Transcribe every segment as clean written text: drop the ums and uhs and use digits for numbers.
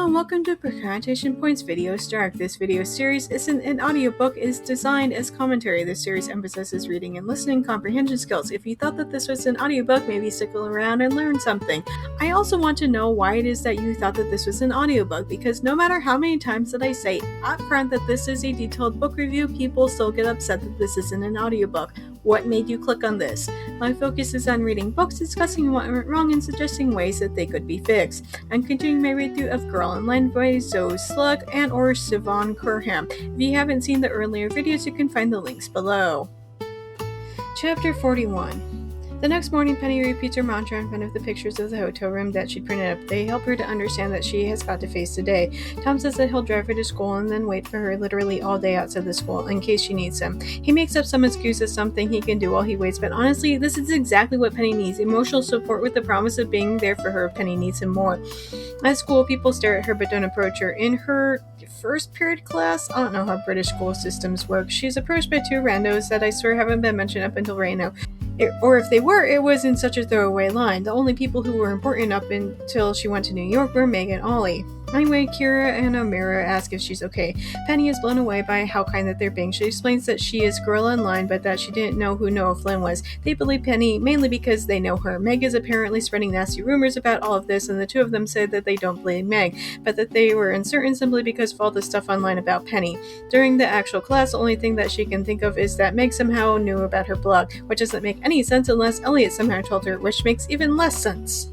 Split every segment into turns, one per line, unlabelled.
Hello and welcome to Comprehension Points Video Snark. This video series isn't an audiobook, it is designed as commentary. This series emphasizes reading and listening comprehension skills. If you thought that this was an audiobook, maybe stick around and learn something. I also want to know why it is that you thought that this was an audiobook, because no matter how many times that I say up front that this is a detailed book review, people still get upset that this isn't an audiobook. What made you click on this? My focus is on reading books, discussing what went wrong, and suggesting ways that they could be fixed. I'm continuing my read-through of Girl Online by Zoe Sugg and or Siobhan Curham. If you haven't seen the earlier videos, you can find the links below. Chapter 41. The next morning, Penny repeats her mantra in front of the pictures of the hotel room that she'd printed up. They help her to understand that she has got to face the day. Tom says that he'll drive her to school and then wait for her literally all day outside the school in case she needs him. He makes up some excuse as something he can do while he waits, but honestly, this is exactly what Penny needs. Emotional support with the promise of being there for her if Penny needs him more. At school, people stare at her but don't approach her. In her first period class, I don't know how British school systems work, she's approached by two randos that I swear haven't been mentioned up until right now. Or if they were, it was in such a throwaway line. The only people who were important up until she went to New York were Meg and Ollie. Anyway, Kira and Amira ask if she's okay. Penny is blown away by how kind that they're being. She explains that she is Girl Online, but that she didn't know who Noah Flynn was. They believe Penny mainly because they know her. Meg is apparently spreading nasty rumors about all of this, and the two of them say that they don't believe Meg, but that they were uncertain simply because of all the stuff online about Penny. During the actual class, the only thing that she can think of is that Meg somehow knew about her blog, which doesn't make any sense unless Elliot somehow told her, which makes even less sense.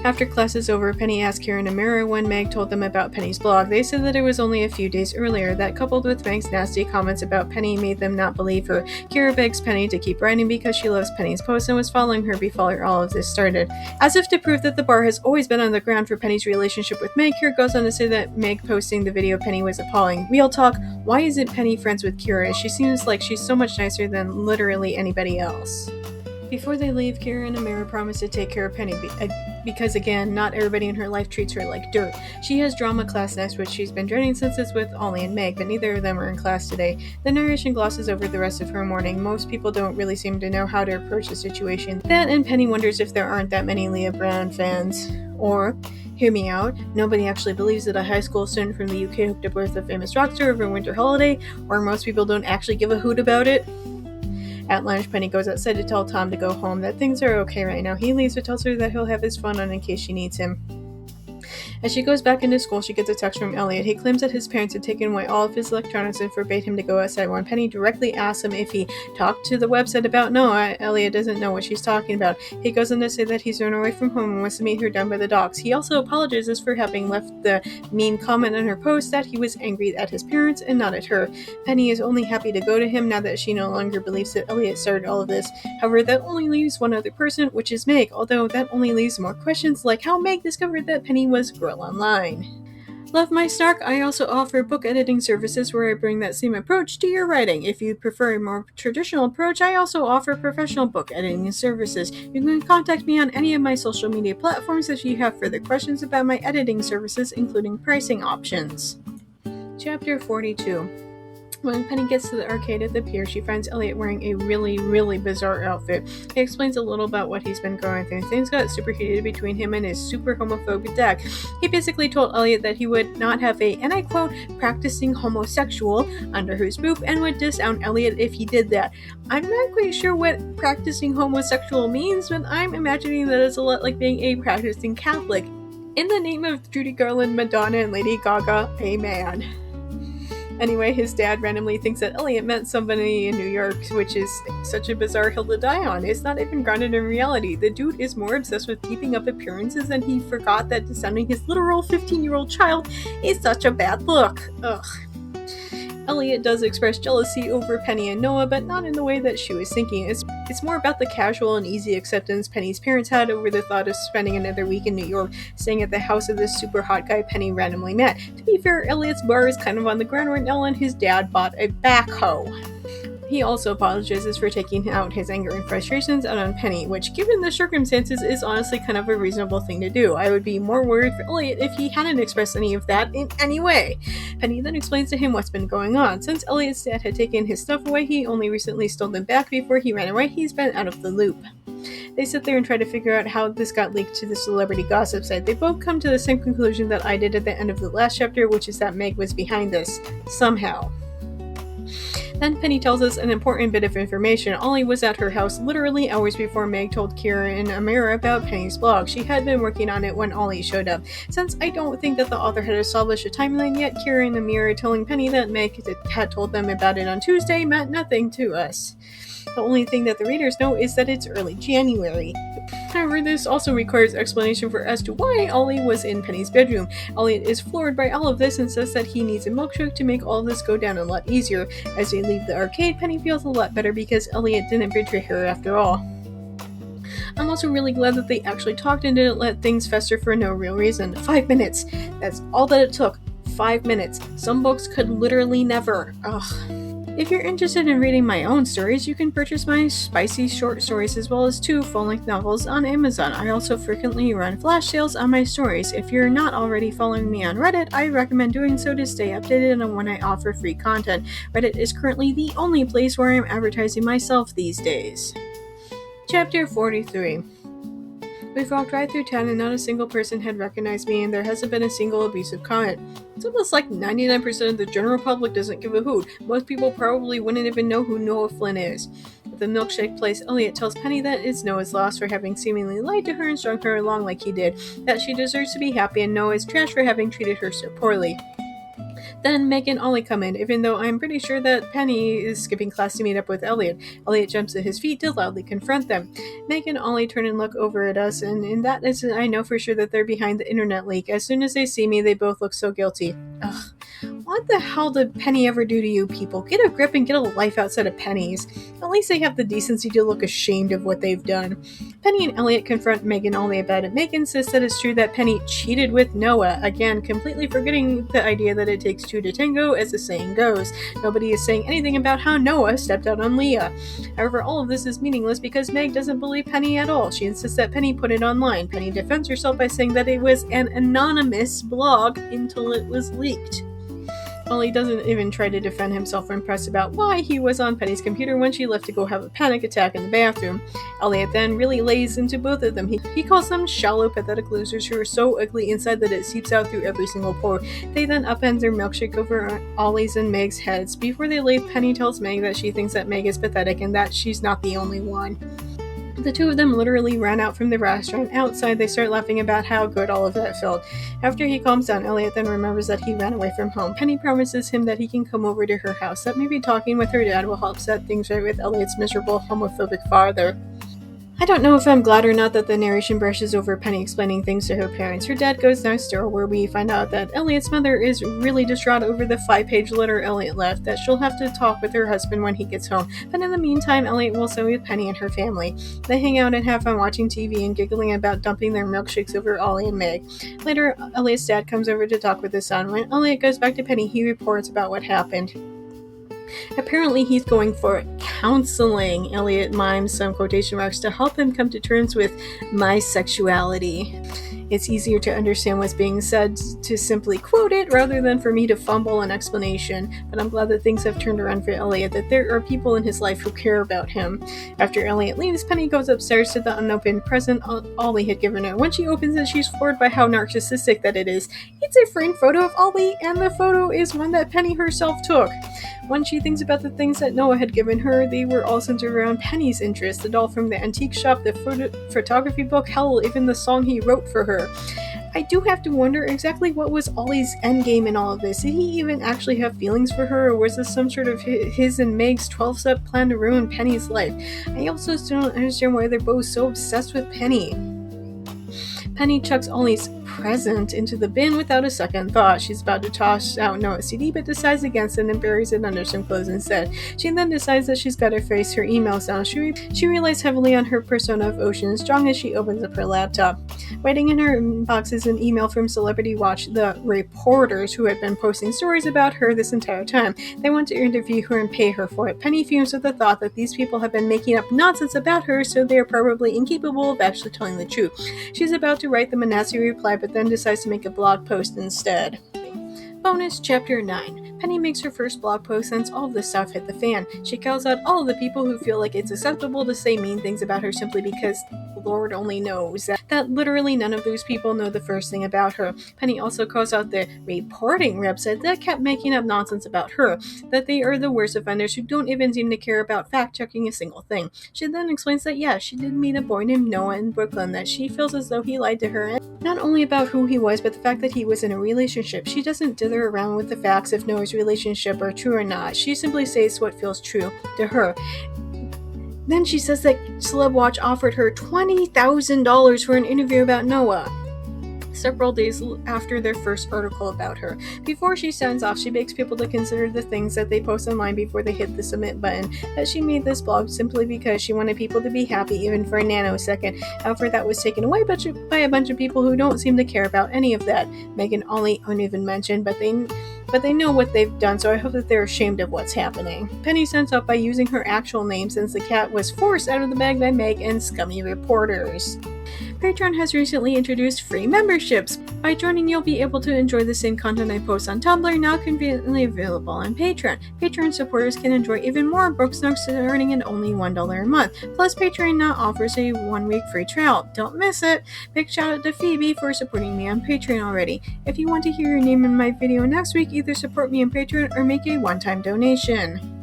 After class is over, Penny asks Kira and Amira when Meg told them about Penny's blog. They said that it was only a few days earlier. That, coupled with Meg's nasty comments about Penny, made them not believe her. Kira begs Penny to keep writing because she loves Penny's posts and was following her before all of this started. As if to prove that the bar has always been on the ground for Penny's relationship with Meg, Kira goes on to say that Meg posting the video of Penny was appalling. Real talk, why isn't Penny friends with Kira? She seems like she's so much nicer than literally anybody else. Before they leave, Kira and Amira promise to take care of Penny because, again, not everybody in her life treats her like dirt. She has drama class next, which she's been dreading since it's with Ollie and Meg, but neither of them are in class today. The narration glosses over the rest of her morning. Most people don't really seem to know how to approach the situation. That and Penny wonders if there aren't that many Leah Brown fans. Or, hear me out, nobody actually believes that a high school student from the UK hooked up with a famous rock star over a winter holiday, or most people don't actually give a hoot about it. At lunch, Penny goes outside to tell Tom to go home, that things are okay right now. He leaves but tells her that he'll have his phone on in case she needs him. As she goes back into school, she gets a text from Elliot. He claims that his parents had taken away all of his electronics and forbade him to go outside. When Penny directly asks him if he talked to the website about Noah, Elliot doesn't know what she's talking about. He goes on to say that he's run away from home and wants to meet her down by the docks. He also apologizes for having left the mean comment on her post that he was angry at his parents and not at her. Penny is only happy to go to him now that she no longer believes that Elliot started all of this. However, that only leaves one other person, which is Meg, although that only leaves more questions like how Meg discovered that Penny was Girl Online. Love my Snark, I also offer book editing services where I bring that same approach to your writing. If you prefer a more traditional approach, I also offer professional book editing services. You can contact me on any of my social media platforms if you have further questions about my editing services, including pricing options. Chapter 42. When Penny gets to the arcade at the pier, she finds Elliot wearing a really bizarre outfit. He explains a little about what he's been going through. Things got super heated between him and his super homophobic dad. He basically told Elliot that he would not have a, and I quote, practicing homosexual under his roof and would disown Elliot if he did that. I'm not quite sure what practicing homosexual means, but I'm imagining that it's a lot like being a practicing Catholic. In the name of Judy Garland, Madonna, and Lady Gaga, amen. Anyway, his dad randomly thinks that Elliot meant somebody in New York, which is such a bizarre hill to die on. It's not even grounded in reality. The dude is more obsessed with keeping up appearances and he forgot that disowning his literal 15-year-old child is such a bad look. Ugh. Elliot does express jealousy over Penny and Noah, but not in the way that she was thinking. It's more about the casual and easy acceptance Penny's parents had over the thought of spending another week in New York, staying at the house of this super hot guy Penny randomly met. To be fair, Elliot's bar is kind of on the ground right now and his dad bought a backhoe. He also apologizes for taking out his anger and frustrations out on Penny, which, given the circumstances, is honestly kind of a reasonable thing to do. I would be more worried for Elliot if he hadn't expressed any of that in any way. Penny then explains to him what's been going on. Since Elliot's dad had taken his stuff away, he only recently stole them back before he ran away. He's been out of the loop. They sit there and try to figure out how this got leaked to the celebrity gossip site. They both come to the same conclusion that I did at the end of the last chapter, which is that Meg was behind this, somehow. Then Penny tells us an important bit of information. Ollie was at her house literally hours before Meg told Kira and Amira about Penny's blog. She had been working on it when Ollie showed up. Since I don't think that the author had established a timeline yet, Kira and Amira telling Penny that Meg had told them about it on Tuesday meant nothing to us. The only thing that the readers know is that it's early January. However, this also requires explanation as to why Ollie was in Penny's bedroom. Elliot is floored by all of this and says that he needs a milkshake to make all of this go down a lot easier. As they leave the arcade, Penny feels a lot better because Elliot didn't betray her after all. I'm also really glad that they actually talked and didn't let things fester for no real reason. 5 minutes. That's all that it took. 5 minutes. Some books could literally never. Ugh. If you're interested in reading my own stories, you can purchase my spicy short stories as well as 2 full-length novels on Amazon. I also frequently run flash sales on my stories. If you're not already following me on Reddit, I recommend doing so to stay updated on when I offer free content. Reddit is currently the only place where I'm advertising myself these days. Chapter 43. We've walked right through town and not a single person had recognized me, and there hasn't been a single abusive comment. It's almost like 99% of the general public doesn't give a hoot. Most people probably wouldn't even know who Noah Flynn is. At the milkshake place, Elliot tells Penny that it's Noah's loss for having seemingly lied to her and strung her along like he did, that she deserves to be happy and Noah is trash for having treated her so poorly. Then Meg and Ollie come in, even though I'm pretty sure that Penny is skipping class to meet up with Elliot. Elliot jumps to his feet to loudly confront them. Meg and Ollie turn and look over at us, and in that instant I know for sure that they're behind the internet leak. As soon as they see me, they both look so guilty. Ugh. What the hell did Penny ever do to you people? Get a grip and get a life outside of Penny's. At least they have the decency to look ashamed of what they've done. Penny and Elliot confront Meg and Ollie about it. Meg insists that it's true that Penny cheated with Noah, again completely forgetting the idea that it takes 2 to tango, as the saying goes. Nobody is saying anything about how Noah stepped out on Leah. However, all of this is meaningless because Meg doesn't believe Penny at all. She insists that Penny put it online. Penny defends herself by saying that it was an anonymous blog until it was leaked. Ollie doesn't even try to defend himself when pressed about why he was on Penny's computer when she left to go have a panic attack in the bathroom. Elliot then really lays into both of them. He calls them shallow, pathetic losers who are so ugly inside that it seeps out through every single pore. They then upend their milkshake over Ollie's and Meg's heads. Before they leave, Penny tells Meg that she thinks that Meg is pathetic and that she's not the only one. The 2 of them literally ran out from the restaurant. Outside, they start laughing about how good all of that felt. After he calms down, Elliot then remembers that he ran away from home. Penny promises him that he can come over to her house, that maybe talking with her dad will help set things right with Elliot's miserable homophobic father. I don't know if I'm glad or not that the narration brushes over Penny explaining things to her parents. Her dad goes next door, where we find out that Elliot's mother is really distraught over the 5-page letter Elliot left, that she'll have to talk with her husband when he gets home. But in the meantime, Elliot will stay with Penny and her family. They hang out and have fun watching TV and giggling about dumping their milkshakes over Ollie and Meg. Later, Elliot's dad comes over to talk with his son. When Elliot goes back to Penny, he reports about what happened. Apparently he's going for counseling. Elliot mimes some quotation marks to help him come to terms with my sexuality. It's easier to understand what's being said to simply quote it rather than for me to fumble an explanation, but I'm glad that things have turned around for Elliot, that there are people in his life who care about him. After Elliot leaves, Penny goes upstairs to the unopened present Ollie had given her. When she opens it, she's floored by how narcissistic that it is. It's a framed photo of Ollie, and the photo is one that Penny herself took. When she thinks about the things that Noah had given her, they were all centered around Penny's interests. The doll from the antique shop, the photography book, hell, even the song he wrote for her. I do have to wonder exactly what was Ollie's endgame in all of this. Did he even actually have feelings for her, or was this some sort of his and Meg's 12-step plan to ruin Penny's life? I also still don't understand why they're both so obsessed with Penny. Penny chucks Ollie's present into the bin without a second thought. She's about to toss out Noah's CD, but decides against it and buries it under some clothes instead. She then decides that she's got to face her emails now. She relies heavily on her persona of Ocean Strong as she opens up her laptop. Waiting in her inbox is an email from Celebrity Watch, the reporters who had been posting stories about her this entire time. They want to interview her and pay her for it. Penny fumes with the thought that these people have been making up nonsense about her, so they are probably incapable of actually telling the truth. She's about to write them a nasty reply, but then decides to make a blog post instead. Bonus Chapter 9. Penny makes her first blog post since all of this stuff hit the fan. She calls out all of the people who feel like it's acceptable to say mean things about her simply because Lord only knows that literally none of those people know the first thing about her. Penny also calls out the reporting website that kept making up nonsense about her, that they are the worst offenders who don't even seem to care about fact-checking a single thing. She then explains that yes, she did meet a boy named Noah in Brooklyn, that she feels as though he lied to her, not only about who he was, but the fact that he was in a relationship. She doesn't dither around with the facts if Noah's relationship are true or not. She simply says what feels true to her. Then she says that Celeb Watch offered her $20,000 for an interview about Noah, several days after their first article about her. Before she signs off, she begs people to consider the things that they post online before they hit the submit button, that she made this blog simply because she wanted people to be happy even for a nanosecond. However, that was taken away by a bunch of people who don't seem to care about any of that. Megan Ollie uneven mentioned, but they know what they've done, so I hope that they're ashamed of what's happening. Penny sends up by using her actual name since the cat was forced out of the bag by Meg and scummy reporters. Patreon has recently introduced free memberships. By joining, you'll be able to enjoy the same content I post on Tumblr, now conveniently available on Patreon. Patreon supporters can enjoy even more book snarks starting at only $1 a month. Plus, Patreon now offers a 1-week free trial. Don't miss it! Big shout out to Phoebe for supporting me on Patreon already. If you want to hear your name in my video next week, either support me on Patreon or make a one-time donation.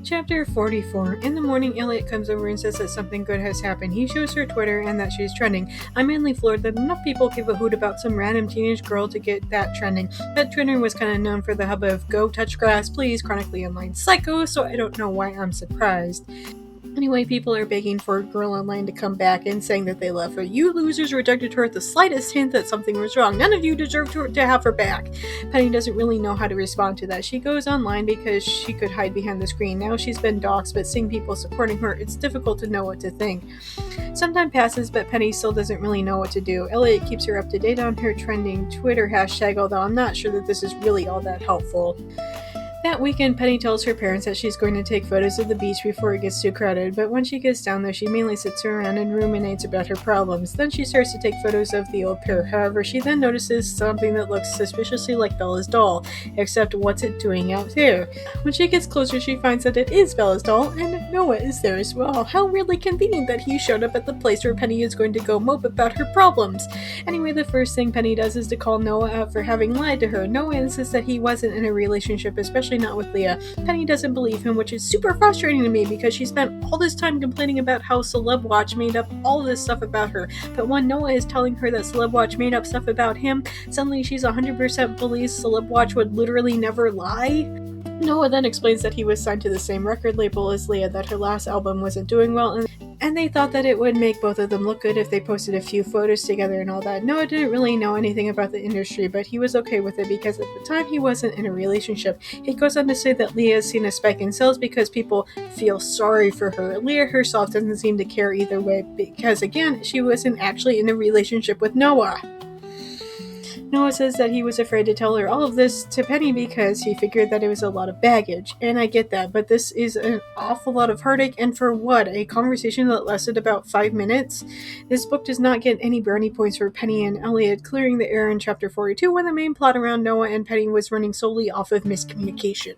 Chapter 44. In the morning, Elliot comes over and says that something good has happened. He shows her Twitter and that she's trending. I'm mainly floored that enough people give a hoot about some random teenage girl to get that trending. But Twitter was kind of known for the hub of go touch grass, please, chronically online psycho, so I don't know why I'm surprised. Anyway, people are begging for a girl online to come back and saying that they love her. You losers rejected her at the slightest hint that something was wrong. None of you deserve to have her back. Penny doesn't really know how to respond to that. She goes online because she could hide behind the screen. Now she's been doxxed, but seeing people supporting her, it's difficult to know what to think. Some time passes, but Penny still doesn't really know what to do. Elliot keeps her up to date on her trending Twitter hashtag, although I'm not sure that this is really all that helpful. That weekend, Penny tells her parents that she's going to take photos of the beach before it gets too crowded, but when she gets down there, she mainly sits around and ruminates about her problems. Then she starts to take photos of the old pair. However, she then notices something that looks suspiciously like Bella's doll, except what's it doing out there? When she gets closer, she finds that it is Bella's doll, and Noah is there as well. How really convenient that he showed up at the place where Penny is going to go mope about her problems. Anyway, the first thing Penny does is to call Noah out for having lied to her. Noah insists that he wasn't in a relationship, especially not with Leah. Penny doesn't believe him, which is super frustrating to me because she spent all this time complaining about how Celeb Watch made up all this stuff about her, but when Noah is telling her that Celeb Watch made up stuff about him, suddenly she's 100% believes Celeb Watch would literally never lie. Noah then explains that he was signed to the same record label as Leah, that her last album wasn't doing well, and they thought that it would make both of them look good if they posted a few photos together and all that. Noah didn't really know anything about the industry, but he was okay with it because at the time he wasn't in a relationship. He goes on to say that Leah has seen a spike in sales because people feel sorry for her. Leah herself doesn't seem to care either way because, again, she wasn't actually in a relationship with Noah. Noah says that he was afraid to tell her all of this to Penny because he figured that it was a lot of baggage, and I get that, but this is an awful lot of heartache, and for what? A conversation that lasted about 5 minutes? This book does not get any brownie points for Penny and Elliot clearing the air in chapter 42 when the main plot around Noah and Penny was running solely off of miscommunication.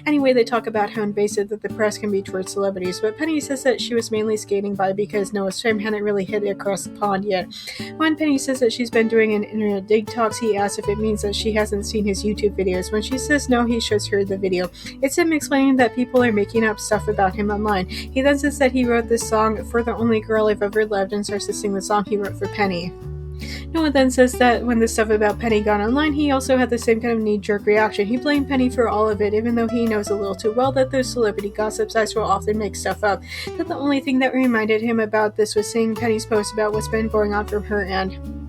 Anyway, they talk about how invasive that the press can be towards celebrities, but Penny says that she was mainly skating by because Noah's fame hadn't really hit across the pond yet. When Penny says that she's been doing an internet dig talks, he asks if it means that she hasn't seen his YouTube videos. When she says no, he shows her the video. It's him explaining that people are making up stuff about him online. He then says that he wrote this song for the only girl I've ever loved and starts to sing the song he wrote for Penny. Noah then says that when the stuff about Penny got online, he also had the same kind of knee-jerk reaction. He blamed Penny for all of it, even though he knows a little too well that those celebrity gossip sites will often make stuff up. That the only thing that reminded him about this was seeing Penny's post about what's been going on from her end.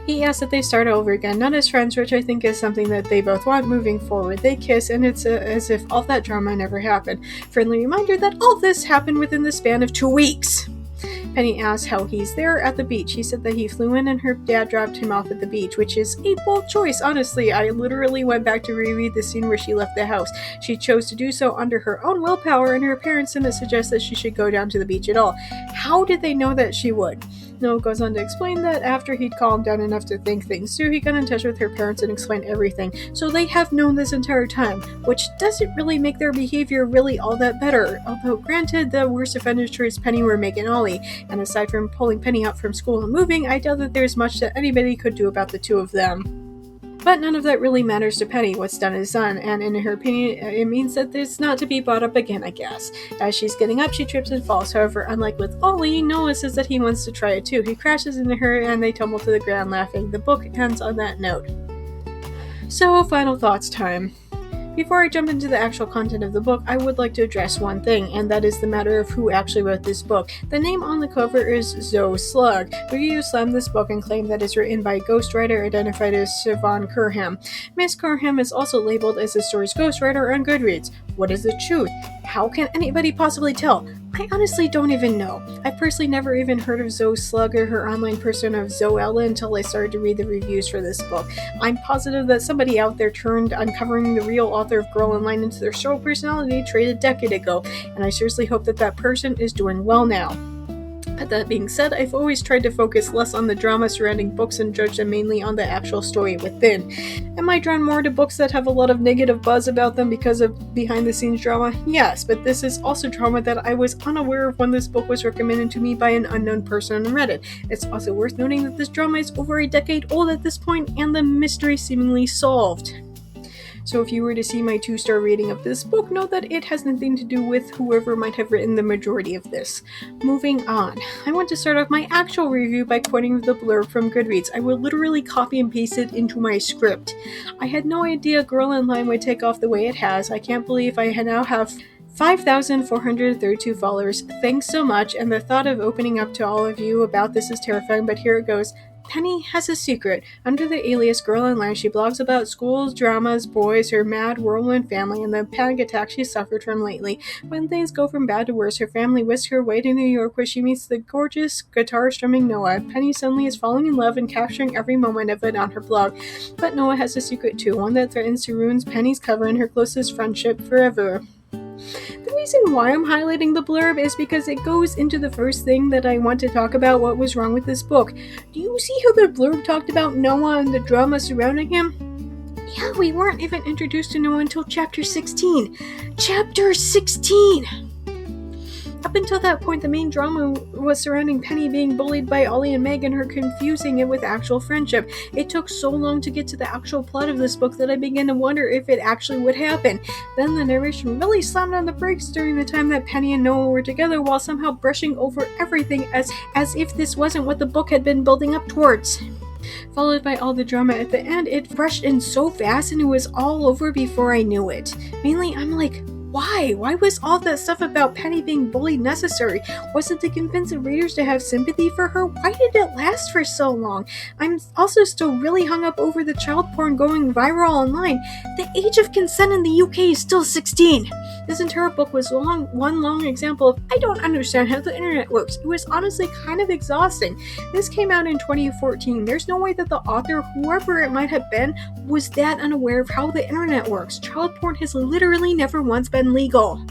He asks that they start over again, not as friends, which I think is something that they both want moving forward. They kiss, and it's as if all that drama never happened. Friendly reminder that all this happened within the span of 2 weeks. Penny asks how he's there at the beach. He said that he flew in and her dad dropped him off at the beach, which is a bold choice, honestly. I literally went back to reread the scene where she left the house. She chose to do so under her own willpower, and her parents didn't suggest that she should go down to the beach at all. How did they know that she would? Noah goes on to explain that after he'd calmed down enough to think things through, he got in touch with her parents and explained everything. So they have known this entire time, which doesn't really make their behavior really all that better. Although granted, the worst offenders towards Penny were Meg and Ollie, and aside from pulling Penny out from school and moving, I doubt that there's much that anybody could do about the two of them. But none of that really matters to Penny. What's done is done, and in her opinion, it means that it's not to be brought up again, I guess. As she's getting up, she trips and falls. However, unlike with Ollie, Noah says that he wants to try it too. He crashes into her, and they tumble to the ground laughing. The book ends on that note. So, final thoughts time. Before I jump into the actual content of the book, I would like to address one thing, and that is the matter of who actually wrote this book. The name on the cover is Zoe Sugg. Reviewers slammed this book and claim that it's written by a ghostwriter identified as Siobhan Curham. Miss Curham is also labeled as the story's ghostwriter on Goodreads. What is the truth? How can anybody possibly tell? I honestly don't even know. I personally never even heard of Zoe Sugg or her online persona of Zoella until I started to read the reviews for this book. I'm positive that somebody out there turned uncovering the real author of Girl in Line into their sole personality trait a decade ago, and I seriously hope that that person is doing well now. But that being said, I've always tried to focus less on the drama surrounding books and judge them mainly on the actual story within. Am I drawn more to books that have a lot of negative buzz about them because of behind-the-scenes drama? Yes, but this is also drama that I was unaware of when this book was recommended to me by an unknown person on Reddit. It's also worth noting that this drama is over a decade old at this point, and the mystery seemingly solved. So if you were to see my 2-star rating of this book, know that it has nothing to do with whoever might have written the majority of this. Moving on. I want to start off my actual review by quoting the blurb from Goodreads. I will literally copy and paste it into my script. I had no idea Girl in Line would take off the way it has. I can't believe I now have 5,432 followers. Thanks so much, and the thought of opening up to all of you about this is terrifying, but here it goes. Penny has a secret. Under the alias Girl in Line, she blogs about schools, dramas, boys, her mad whirlwind family, and the panic attack she suffered from lately. When things go from bad to worse, her family whisks her away to New York, where she meets the gorgeous guitar-strumming Noah. Penny suddenly is falling in love and capturing every moment of it on her blog. But Noah has a secret too, one that threatens to ruin Penny's cover and her closest friendship forever. The reason why I'm highlighting the blurb is because it goes into the first thing that I want to talk about what was wrong with this book. Do you see how the blurb talked about Noah and the drama surrounding him? Yeah, we weren't even introduced to Noah until chapter 16. Chapter 16! Up until that point, the main drama was surrounding Penny being bullied by Ollie and Meg and her confusing it with actual friendship. It took so long to get to the actual plot of this book that I began to wonder if it actually would happen. Then the narration really slammed on the brakes during the time that Penny and Noah were together while somehow brushing over everything as if this wasn't what the book had been building up towards. Followed by all the drama at the end, it rushed in so fast and it was all over before I knew it. Mainly, I'm like, why? Why was all that stuff about Penny being bullied necessary? Was it to convince the readers to have sympathy for her? Why did it last for so long? I'm also still really hung up over the child porn going viral online. The age of consent in the UK is still 16. This entire book was one long example of I don't understand how the internet works. It was honestly kind of exhausting. This came out in 2014. There's no way that the author, whoever it might have been, was that unaware of how the internet works. Child porn has literally never once been legal.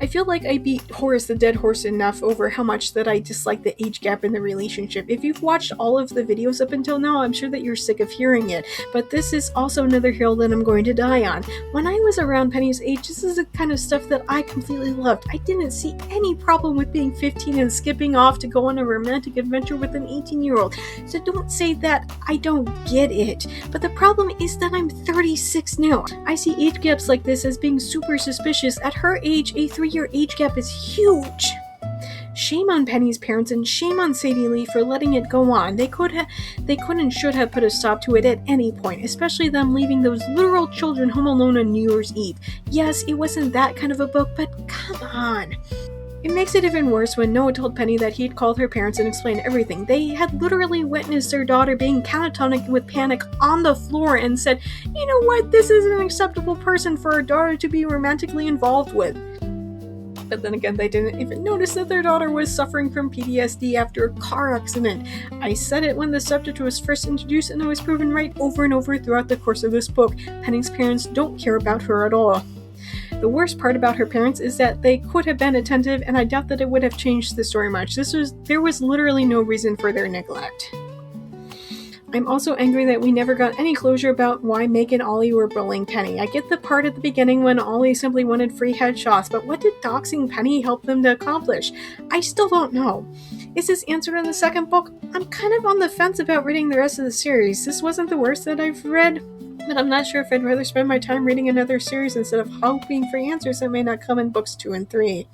I feel like I beat Horace the Dead Horse enough over how much that I dislike the age gap in the relationship. If you've watched all of the videos up until now, I'm sure that you're sick of hearing it, but this is also another hill that I'm going to die on. When I was around Penny's age, this is the kind of stuff that I completely loved. I didn't see any problem with being 15 and skipping off to go on a romantic adventure with an 18-year-old, so don't say that I don't get it. But the problem is that I'm 36 now. I see age gaps like this as being super suspicious. At her age, a 3-year age gap is huge. Shame on Penny's parents and shame on Sadie Lee for letting it go on. They could and should have put a stop to it at any point, especially them leaving those literal children home alone on New Year's Eve. Yes, it wasn't that kind of a book, but come on. It makes it even worse when Noah told Penny that he'd called her parents and explained everything. They had literally witnessed their daughter being catatonic with panic on the floor and said, "You know what, this is an acceptable person for our daughter to be romantically involved with." But then again, they didn't even notice that their daughter was suffering from PTSD after a car accident. I said it when the subject was first introduced, and I was proven right over and over throughout the course of this book. Penny's parents don't care about her at all. The worst part about her parents is that they could have been attentive, and I doubt that it would have changed the story much. There was literally no reason for their neglect. I'm also angry that we never got any closure about why Meg and Ollie were bullying Penny. I get the part at the beginning when Ollie simply wanted free headshots, but what did doxing Penny help them to accomplish? I still don't know. Is this answered in the second book? I'm kind of on the fence about reading the rest of the series. This wasn't the worst that I've read, but I'm not sure if I'd rather spend my time reading another series instead of hoping for answers that may not come in books 2 and 3.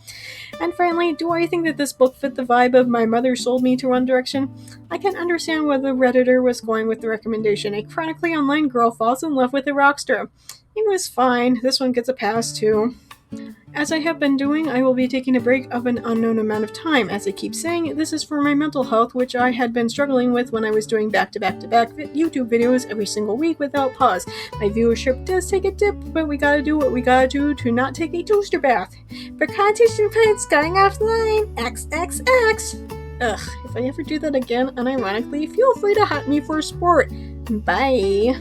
And finally, do I think that this book fit the vibe of My Mother Sold Me to One Direction? I can understand where the Redditor was going with the recommendation. A chronically online girl falls in love with a rock star. It was fine. This one gets a pass too. As I have been doing, I will be taking a break of an unknown amount of time. As I keep saying, this is for my mental health, which I had been struggling with when I was doing back-to-back-to-back YouTube videos every single week without pause. My viewership does take a dip, but we gotta do what we gotta do to not take a toaster bath. For content points going offline, XXX. Ugh, if I ever do that again, unironically, feel free to hunt me for sport. Bye.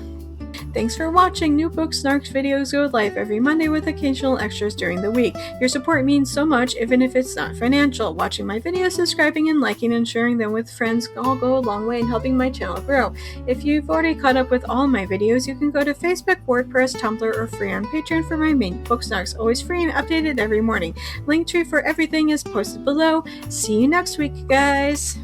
Thanks for watching. New Book Snarks videos go live every Monday with occasional extras during the week. Your support means so much, even if it's not financial. Watching my videos, subscribing, and liking and sharing them with friends all go a long way in helping my channel grow. If you've already caught up with all my videos, you can go to Facebook, WordPress, Tumblr, or free on Patreon for my main Book Snarks, always free and updated every morning. Linktree for everything is posted below. See you next week, guys!